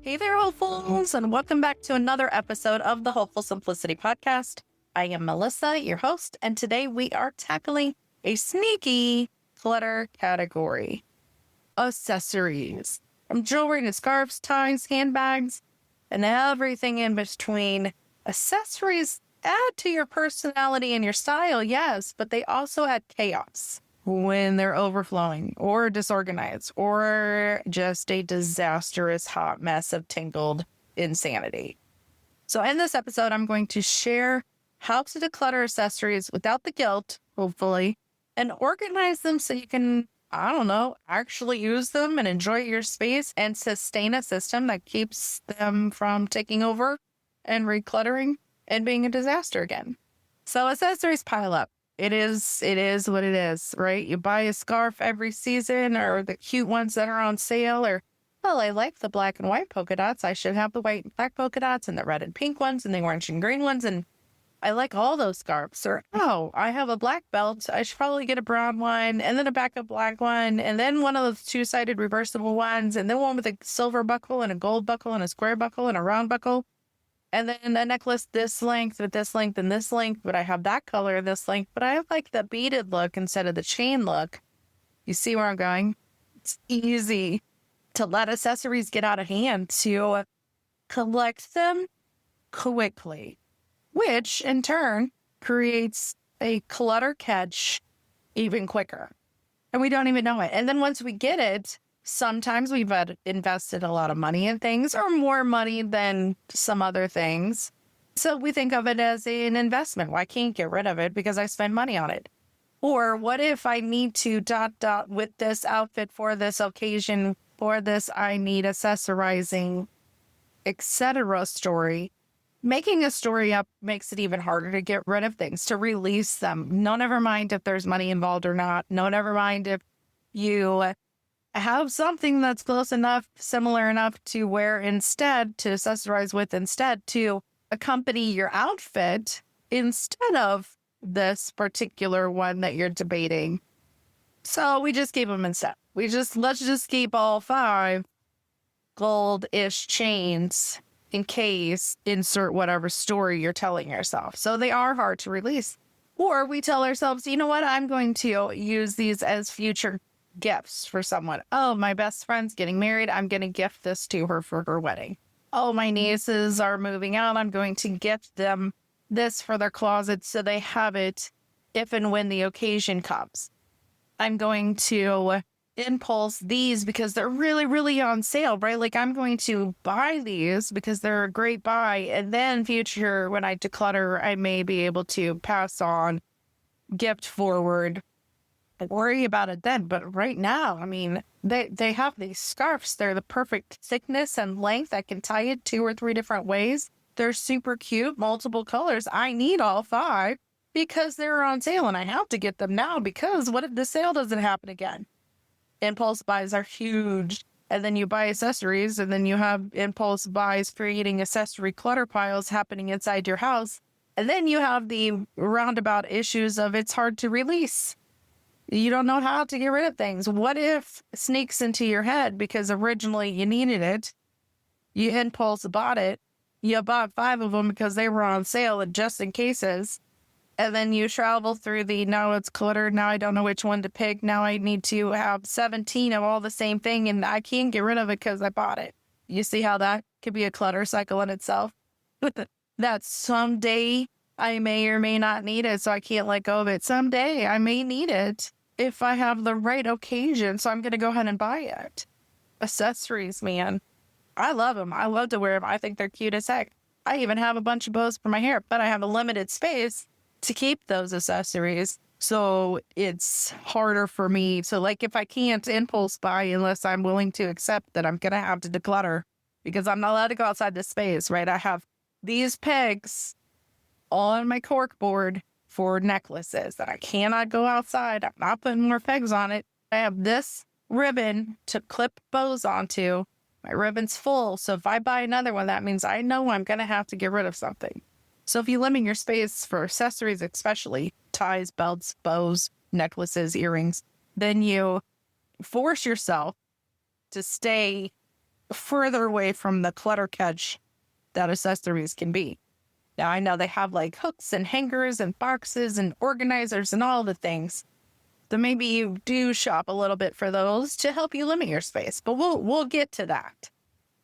Hey there, hopefuls, and welcome back to another episode of the Hopeful Simplicity Podcast. I am Melissa, your host, and today we are tackling a sneaky clutter category. Accessories. From jewelry to scarves, ties, handbags, and everything in between. Accessories add to your personality and your style, yes, but they also add chaos when they're overflowing or disorganized or just a disastrous hot mess of tangled insanity. So in this episode, I'm going to share how to declutter accessories without the guilt, hopefully, and organize them so you can, actually use them and enjoy your space and sustain a system that keeps them from taking over and recluttering and being a disaster again. So accessories pile up. It is what it is, right? You buy a scarf every season, or the cute ones that are on sale, or, well, I like the black and white polka dots. I should have the white and black polka dots and the red and pink ones and the orange and green ones. And I like all those scarves. Or, oh, I have a black belt. I should probably get a brown one and then a backup black one. And then one of those two-sided reversible ones. And then one with a silver buckle and a gold buckle and a square buckle and a round buckle. And then a necklace this length with this length and this length, but I have that color, this length, but I have like the beaded look instead of the chain look. You see where I'm going? It's easy to let accessories get out of hand, to collect them quickly, which in turn creates a clutter catch even quicker. And we don't even know it. And then once we get it, sometimes we've invested a lot of money in things, or more money than some other things. So we think of it as an investment. Well, I can't get rid of it because I spend money on it. Or what if I need to ... with this outfit for this occasion, for this I need accessorizing, etc. story. Making a story up makes it even harder to get rid of things, to release them. No, never mind if there's money involved or not. No, never mind if you have something that's close enough, similar enough to wear instead, to accessorize with instead, to accompany your outfit instead of this particular one that you're debating. So we just keep them instead. Let's just keep all 5 gold-ish chains in case, insert whatever story you're telling yourself. So they are hard to release. Or we tell ourselves, you know what, I'm going to use these as future gifts for someone. Oh, my best friend's getting married. I'm going to gift this to her for her wedding. Oh, my nieces are moving out. I'm going to gift them this for their closet so they have it if and when the occasion comes. I'm going to impulse these because they're really, really on sale, right? Like I'm going to buy these because they're a great buy. And then future, when I declutter, I may be able to pass on, gift forward, worry about it then. But right now, I mean, they have these scarves. They're the perfect thickness and length. I can tie it 2 or 3 different ways. They're super cute, multiple colors. I need all 5 because they're on sale and I have to get them now because what if the sale doesn't happen again? Impulse buys are huge. And then you buy accessories and then you have impulse buys creating accessory clutter piles happening inside your house. And then you have the roundabout issues of it's hard to release. You don't know how to get rid of things. What if it sneaks into your head because originally you needed it? You impulse bought it. You bought 5 of them because they were on sale and just in cases. And then you travel through now it's cluttered. Now I don't know which one to pick. Now I need to have 17 of all the same thing and I can't get rid of it because I bought it. You see how that could be a clutter cycle in itself? That someday I may or may not need it, so I can't let go of it. Someday I may need it if I have the right occasion, so I'm going to go ahead and buy it. Accessories, man. I love them. I love to wear them. I think they're cute as heck. I even have a bunch of bows for my hair, but I have a limited space to keep those accessories. So it's harder for me. So like if I can't impulse buy unless I'm willing to accept that I'm going to have to declutter because I'm not allowed to go outside this space, right? I have these pegs on my cork board for necklaces that I cannot go outside. I'm not putting more pegs on it. I have this ribbon to clip bows onto. My ribbon's full. So if I buy another one, that means I know I'm going to have to get rid of something. So if you limit your space for accessories, especially ties, belts, bows, necklaces, earrings, then you force yourself to stay further away from the clutter catch that accessories can be. Now, I know they have like hooks and hangers and boxes and organizers and all the things. So maybe you do shop a little bit for those to help you limit your space, but we'll get to that.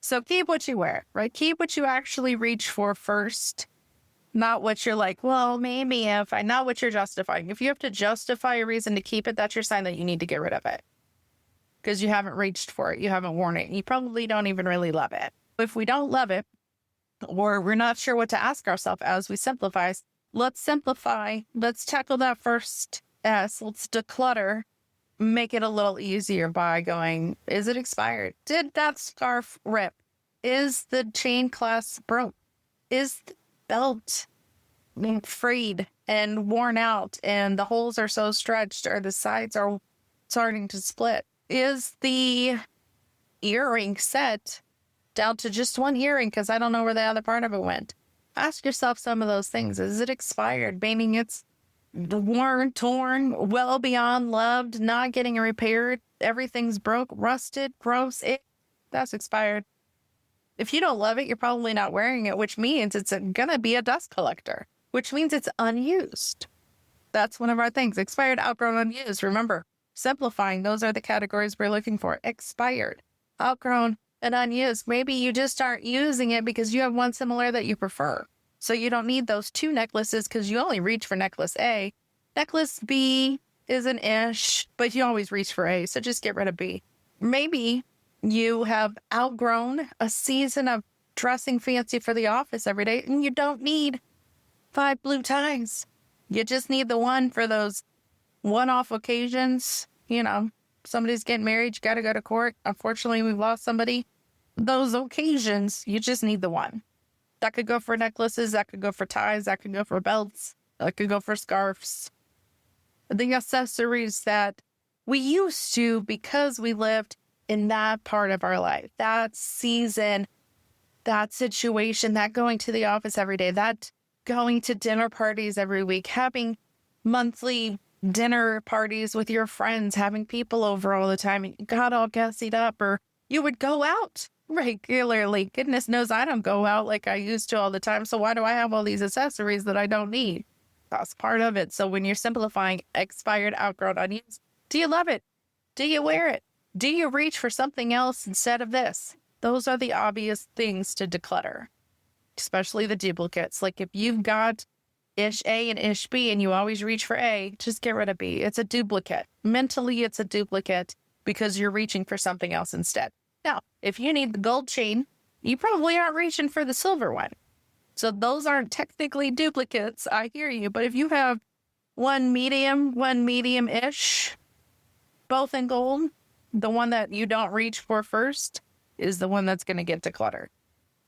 So keep what you wear, right? Keep what you actually reach for first, not what you're like, well, maybe if I know what you're justifying. If you have to justify a reason to keep it, that's your sign that you need to get rid of it because you haven't reached for it. You haven't worn it. You probably don't even really love it. If we don't love it, or we're not sure what to ask ourselves as we simplify, let's simplify. Let's tackle that first S. Let's declutter. Make it a little easier by going, is it expired? Did that scarf rip? Is the chain clasp broke? Is the belt frayed and worn out and the holes are so stretched or the sides are starting to split? Is the earring set down to just one earring because I don't know where the other part of it went? Ask yourself some of those things. Is it expired? Meaning it's worn, torn, well beyond loved, not getting repaired. Everything's broke, rusted, gross. That's expired. If you don't love it, you're probably not wearing it, which means it's going to be a dust collector, which means it's unused. That's one of our things. Expired, outgrown, unused. Remember, simplifying, those are the categories we're looking for. Expired, outgrown, and unused. Maybe you just aren't using it because you have one similar that you prefer. So you don't need those two necklaces because you only reach for necklace A. Necklace B is an ish, but you always reach for A. So just get rid of B. Maybe you have outgrown a season of dressing fancy for the office every day and you don't need 5 blue ties. You just need the one for those one-off occasions. You know, somebody's getting married, you got to go to court. Unfortunately, we've lost somebody. Those occasions, you just need the one. That could go for necklaces, that could go for ties, that could go for belts, that could go for scarves. The accessories that we used to because we lived in that part of our life, that season, that situation, that going to the office every day, that going to dinner parties every week, having monthly dinner parties with your friends, having people over all the time, and you got all gussied up, or you would go out regularly. Goodness knows I don't go out like I used to all the time. So why do I have all these accessories that I don't need? That's part of it. So when you're simplifying expired, outgrown, unused, do you love it? Do you wear it? Do you reach for something else instead of this? Those are the obvious things to declutter, especially the duplicates. Like if you've got ish A and ish B and you always reach for A, just get rid of B. It's a duplicate. Mentally, it's a duplicate because you're reaching for something else instead. Now, if you need the gold chain, you probably aren't reaching for the silver one. So those aren't technically duplicates. I hear you. But if you have one medium-ish, both in gold, the one that you don't reach for first is the one that's going to get decluttered.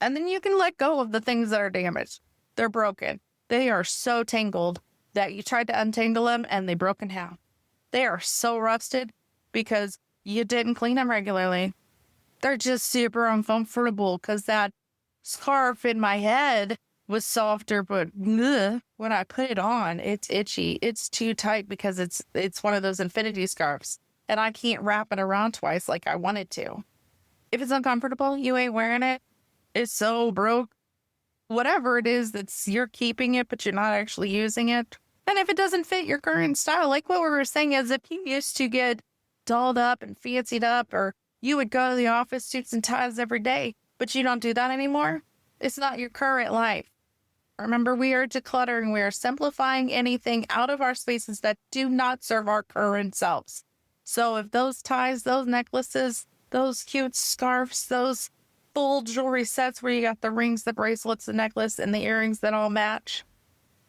And then you can let go of the things that are damaged. They're broken. They are so tangled that you tried to untangle them and they broke in half. They are so rusted because you didn't clean them regularly. They're just super uncomfortable because that scarf in my head was softer, but when I put it on, it's itchy. It's too tight because it's one of those infinity scarves and I can't wrap it around twice like I wanted to. If it's uncomfortable, you ain't wearing it. It's so broke. Whatever it is that's you're keeping it, but you're not actually using it. And if it doesn't fit your current style, like what we were saying is if you used to get dolled up and fancied up, or you would go to the office, suits and ties every day, but you don't do that anymore. It's not your current life. Remember, we are decluttering. We are simplifying anything out of our spaces that do not serve our current selves. So if those ties, those necklaces, those cute scarves, those full jewelry sets where you got the rings, the bracelets, the necklace, and the earrings that all match,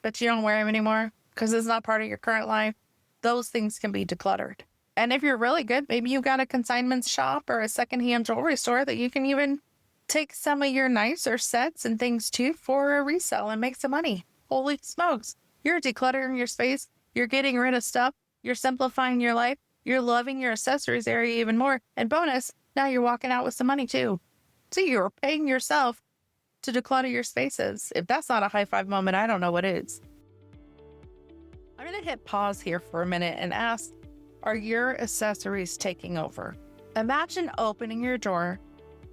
but you don't wear them anymore because it's not part of your current life, those things can be decluttered. And if you're really good, maybe you've got a consignment shop or a secondhand jewelry store that you can even take some of your nicer sets and things to for a resale and make some money. Holy smokes. You're decluttering your space. You're getting rid of stuff. You're simplifying your life. You're loving your accessories area even more. And bonus, now you're walking out with some money too. So you're paying yourself to declutter your spaces. If that's not a high five moment, I don't know what is. I'm going to hit pause here for a minute and ask, are your accessories taking over? Imagine opening your drawer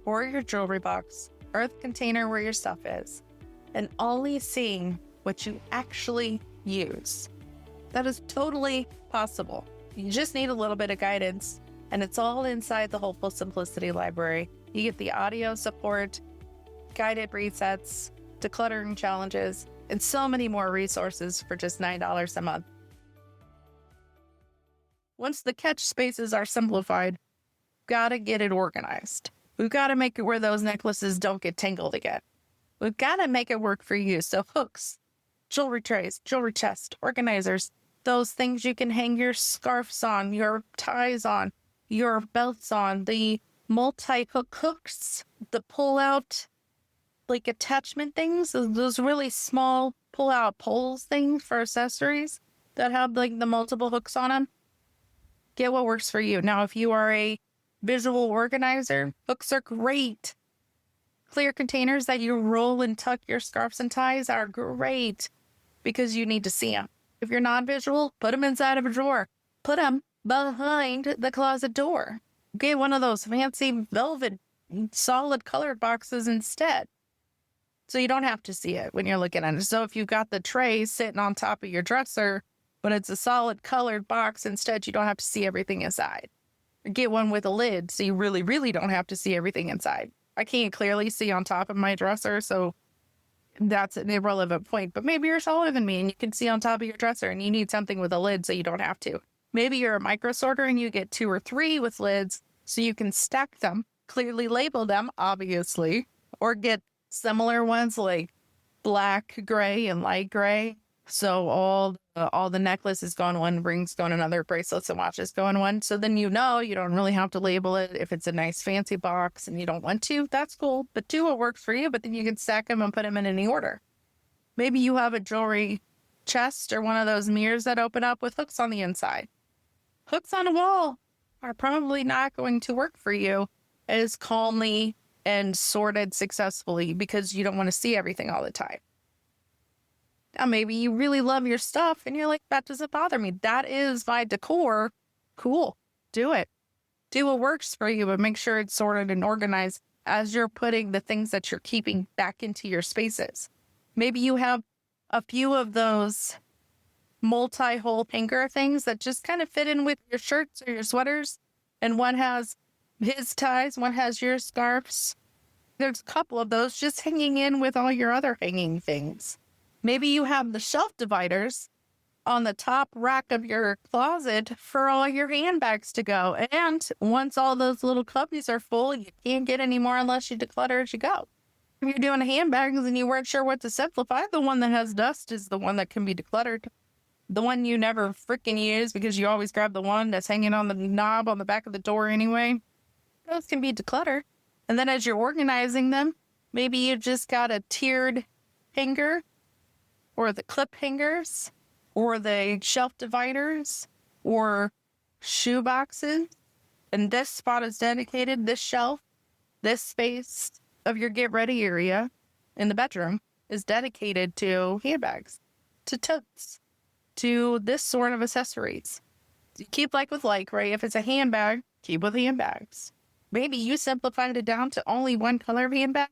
or your jewelry box or the container where your stuff is, and only seeing what you actually use. That is totally possible. You just need a little bit of guidance, and it's all inside the Hopeful Simplicity library. You get the audio support, guided resets, decluttering challenges, and so many more resources for just $9 a month. Once the catch spaces are simplified, gotta get it organized. We've got to make it where those necklaces don't get tangled again. We've got to make it work for you. So hooks, jewelry trays, jewelry chest, organizers, those things you can hang your scarves on, your ties on, your belts on, the multi-hook hooks, the pull-out like attachment things, those really small pull-out poles things for accessories that have like the multiple hooks on them. Get what works for you. Now, if you are a visual organizer, hooks are great. Clear containers that you roll and tuck your scarves and ties are great because you need to see them. If you're non-visual, put them inside of a drawer. Put them behind the closet door. Get one of those fancy velvet solid colored boxes instead, so you don't have to see it when you're looking at it. So if you've got the tray sitting on top of your dresser, but it's a solid colored box instead, you don't have to see everything inside. Or get one with a lid so you really, really don't have to see everything inside. I can't clearly see on top of my dresser, so that's an irrelevant point. But maybe you're taller than me and you can see on top of your dresser and you need something with a lid so you don't have to. Maybe you're a micro sorter and you get 2 or 3 with lids so you can stack them, clearly label them, obviously, or get similar ones like black, gray, and light gray. So all the necklaces go in one, rings go in another, bracelets and watches go in one. So then you don't really have to label it. If it's a nice fancy box and you don't want to, that's cool. But do what works for you, but then you can stack them and put them in any order. Maybe you have a jewelry chest or one of those mirrors that open up with hooks on the inside. Hooks on a wall are probably not going to work for you as calmly and sorted successfully because you don't want to see everything all the time. Now, maybe you really love your stuff and you're like, that doesn't bother me. That is my decor. Cool. Do it. Do what works for you, but make sure it's sorted and organized as you're putting the things that you're keeping back into your spaces. Maybe you have a few of those multi-hole hanger things that just kind of fit in with your shirts or your sweaters. And one has his ties, one has your scarves. There's a couple of those just hanging in with all your other hanging things. Maybe you have the shelf dividers on the top rack of your closet for all your handbags to go. And once all those little cubbies are full, you can't get any more unless you declutter as you go. If you're doing handbags and you weren't sure what to simplify, the one that has dust is the one that can be decluttered. The one you never freaking use because you always grab the one that's hanging on the knob on the back of the door anyway. Those can be decluttered. And then as you're organizing them, maybe you just got a tiered hanger or the clip hangers or the shelf dividers or shoe boxes. And this spot is dedicated, this shelf, this space of your get ready area in the bedroom is dedicated to handbags, to totes, to this sort of accessories. You keep like with like, right? If it's a handbag, keep with handbags. Maybe you simplified it down to only one color of handbag,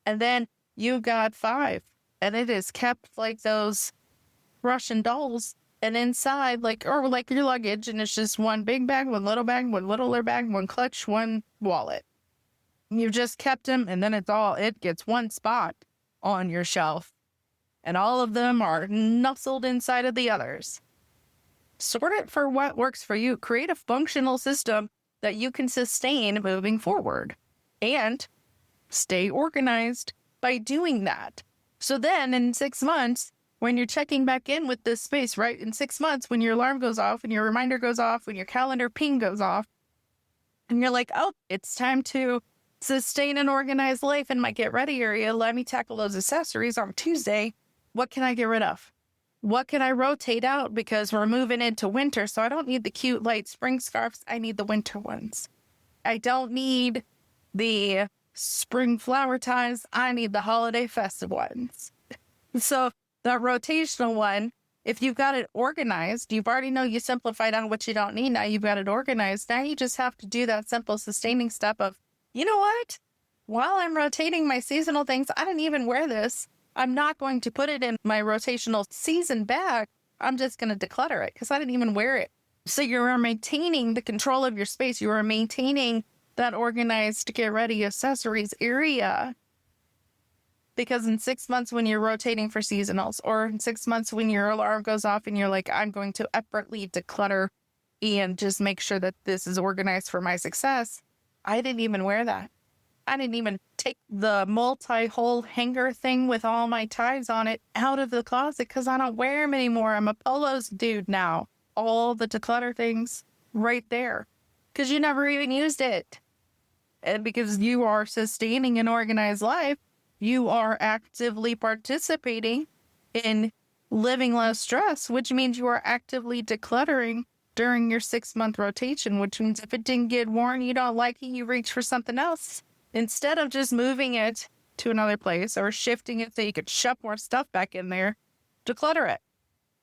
and then you got 5, and it is kept like those Russian dolls, and inside like your luggage, and it's just one big bag, one little bag, one littler bag, one clutch, one wallet. You've just kept them, and then it gets one spot on your shelf, and all of them are nestled inside of the others. Sort it for what works for you. Create a functional system that you can sustain moving forward and stay organized by doing that. So then in 6 months, when you're checking back in with this space, right? In 6 months, when your alarm goes off and your reminder goes off, when your calendar ping goes off, and you're like, oh, it's time to sustain an organized life in my get ready area. Let me tackle those accessories on Tuesday. What can I get rid of? What can I rotate out? Because we're moving into winter, so I don't need the cute light spring scarves. I need the winter ones. I don't need the spring flower ties. I need the holiday festive ones. So that rotational one, if you've got it organized, you've already know you simplified on what you don't need. Now you've got it organized. Now you just have to do that simple sustaining step of, you know what? while I'm rotating my seasonal things, I didn't even wear this. I'm not going to put it in my rotational season bag. I'm just going to declutter it because I didn't even wear it. So you are maintaining the control of your space. You are maintaining that organized, get ready accessories area. Because in 6 months when you're rotating for seasonals, or in 6 months when your alarm goes off and you're like, I'm going to effortlessly declutter and just make sure that this is organized for my success. I didn't even wear that. I didn't even take the multi-hole hanger thing with all my ties on it out of the closet because I don't wear them anymore. I'm a polos dude now. All the declutter things right there because you never even used it. And because you are sustaining an organized life, you are actively participating in living less stress, which means you are actively decluttering during your 6-month rotation, which means if it didn't get worn, you don't like it, you reach for something else. Instead of just moving it to another place or shifting it so you could shove more stuff back in there, declutter it.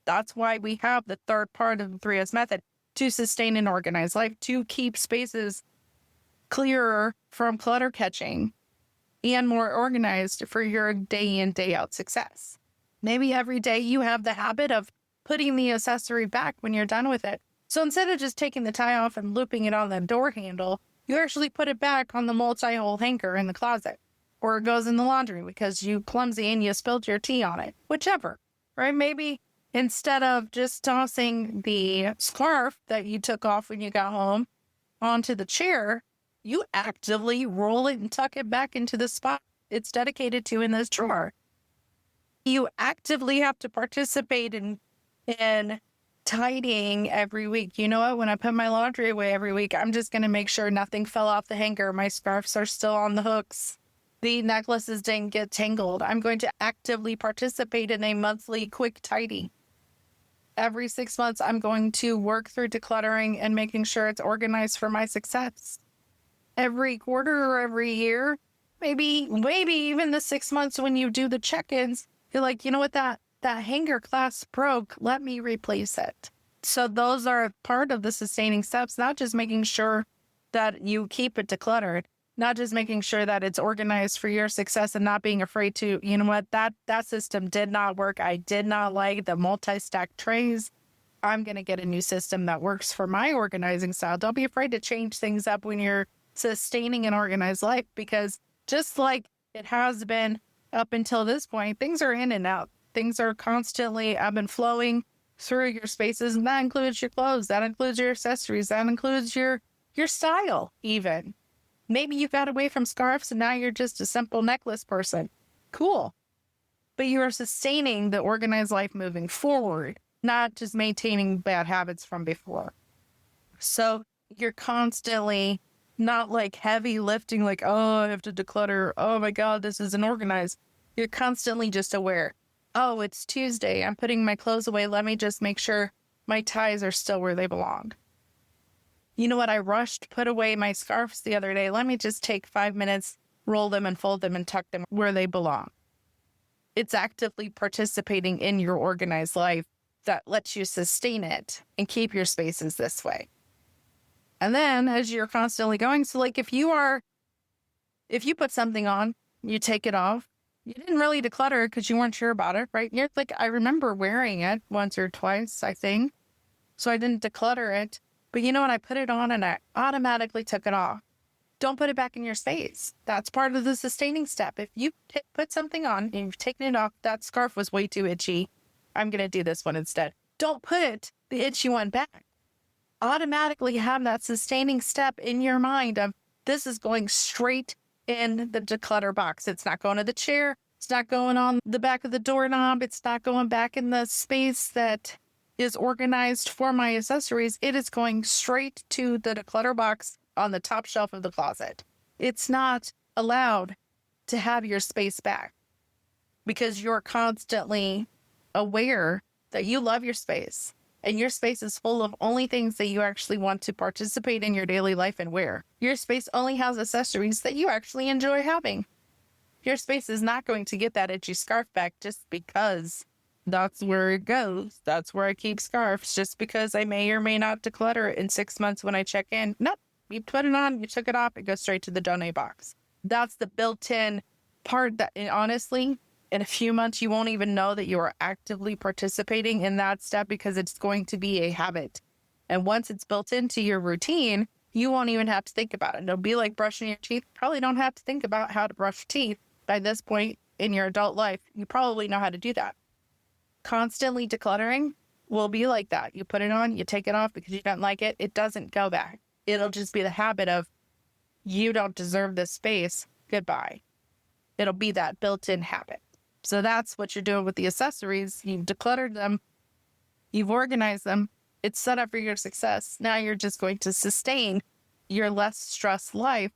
That's why we have the third part of the 3S method, to sustain an organized life, to keep spaces clearer from clutter catching and more organized for your day in, day out success. Maybe every day you have the habit of putting the accessory back when you're done with it. So instead of just taking the tie off and looping it on the door handle, you actually put it back on the multi-hole hanger in the closet, or it goes in the laundry because you clumsy and you spilled your tea on it, whichever, right? Maybe instead of just tossing the scarf that you took off when you got home onto the chair, you actively roll it and tuck it back into the spot it's dedicated to in this drawer. You actively have to participate in tidying every week. You know what? When I put my laundry away every week, I'm just going to make sure nothing fell off the hanger. My scarves are still on the hooks. The necklaces didn't get tangled. I'm going to actively participate in a monthly quick tidy. Every 6 months, I'm going to work through decluttering and making sure it's organized for my success. Every quarter or every year, maybe even the 6 months when you do the check-ins, you're like, you know what, that hanger clasp broke, let me replace it. So those are part of the sustaining steps, not just making sure that you keep it decluttered, not just making sure that it's organized for your success and not being afraid to, you know what, that system did not work. I did not like the multi-stack trays. I'm going to get a new system that works for my organizing style. Don't be afraid to change things up when you're sustaining an organized life, because just like it has been up until this point, things are in and out. Things are constantly ebb and flowing through your spaces, and that includes your clothes, that includes your accessories, that includes your style even. Maybe you got away from scarves and now you're just a simple necklace person. Cool. But you are sustaining the organized life moving forward, not just maintaining bad habits from before. So you're constantly not like heavy lifting, like, oh, I have to declutter. Oh my God, this isn't organized. You're constantly just aware. Oh, it's Tuesday. I'm putting my clothes away. Let me just make sure my ties are still where they belong. You know what? I rushed, put away my scarves the other day. Let me just take 5 minutes, roll them and fold them and tuck them where they belong. It's actively participating in your organized life that lets you sustain it and keep your spaces this way. And then as you're constantly going, so like if you put something on, you take it off, you didn't really declutter because you weren't sure about it, right? You're like, I remember wearing it once or twice, I think. So I didn't declutter it. But you know what? I put it on and I automatically took it off. Don't put it back in your space. That's part of the sustaining step. If you put something on and you've taken it off, that scarf was way too itchy. I'm going to do this one instead. Don't put the itchy one back. Automatically have that sustaining step in your mind of this is going straight in the declutter box. It's not going to the chair. It's not going on the back of the doorknob. It's not going back in the space that is organized for my accessories. It is going straight to the declutter box on the top shelf of the closet. It's not allowed to have your space back because you're constantly aware that you love your space and your space is full of only things that you actually want to participate in your daily life and wear. Your space only has accessories that you actually enjoy having. Your space is not going to get that itchy scarf back just because that's where it goes. That's where I keep scarves, just because I may or may not declutter it in 6 months when I check in. Nope. You put it on, you took it off, it goes straight to the donate box. That's the built-in part that, and honestly, in a few months, you won't even know that you are actively participating in that step because it's going to be a habit. And once it's built into your routine, you won't even have to think about it. It'll be like brushing your teeth. You probably don't have to think about how to brush teeth by this point in your adult life. You probably know how to do that. Constantly decluttering will be like that. You put it on, you take it off because you don't like it. It doesn't go back. It'll just be the habit of, you don't deserve this space. Goodbye. It'll be that built-in habit. So that's what you're doing with the accessories. You've decluttered them. You've organized them. It's set up for your success. Now you're just going to sustain your less stressed life.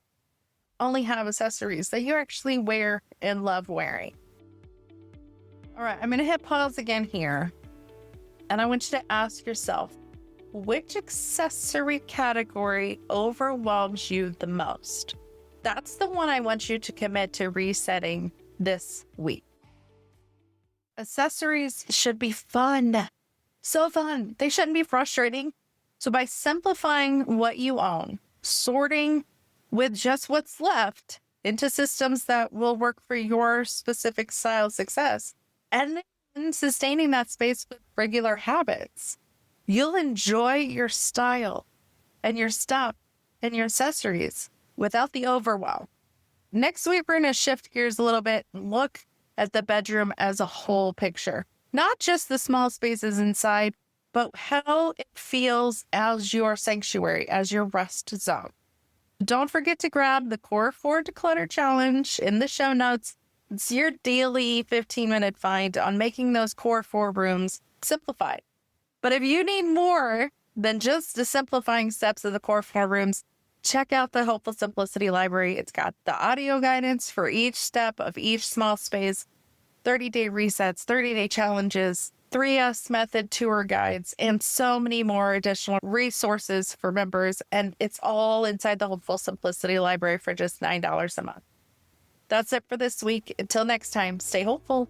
Only have accessories that you actually wear and love wearing. All right, I'm going to hit pause again here. And I want you to ask yourself, which accessory category overwhelms you the most? That's the one I want you to commit to resetting this week. Accessories should be fun. So fun. They shouldn't be frustrating. So by simplifying what you own, sorting with just what's left into systems that will work for your specific style of success, and then sustaining that space with regular habits, you'll enjoy your style and your stuff and your accessories without the overwhelm. Next week, we're going to shift gears a little bit and look at the bedroom as a whole picture. Not just the small spaces inside, but how it feels as your sanctuary, as your rest zone. Don't forget to grab the Core 4 Declutter Challenge in the show notes. It's your daily 15-minute find on making those Core 4 rooms simplified. But if you need more than just the simplifying steps of the Core 4 rooms, check out the Hopeful Simplicity Library. It's got the audio guidance for each step of each small space, 30-day resets, 30-day challenges, 3S method tour guides, and so many more additional resources for members. And it's all inside the Hopeful Simplicity Library for just $9 a month. That's it for this week. Until next time, stay hopeful.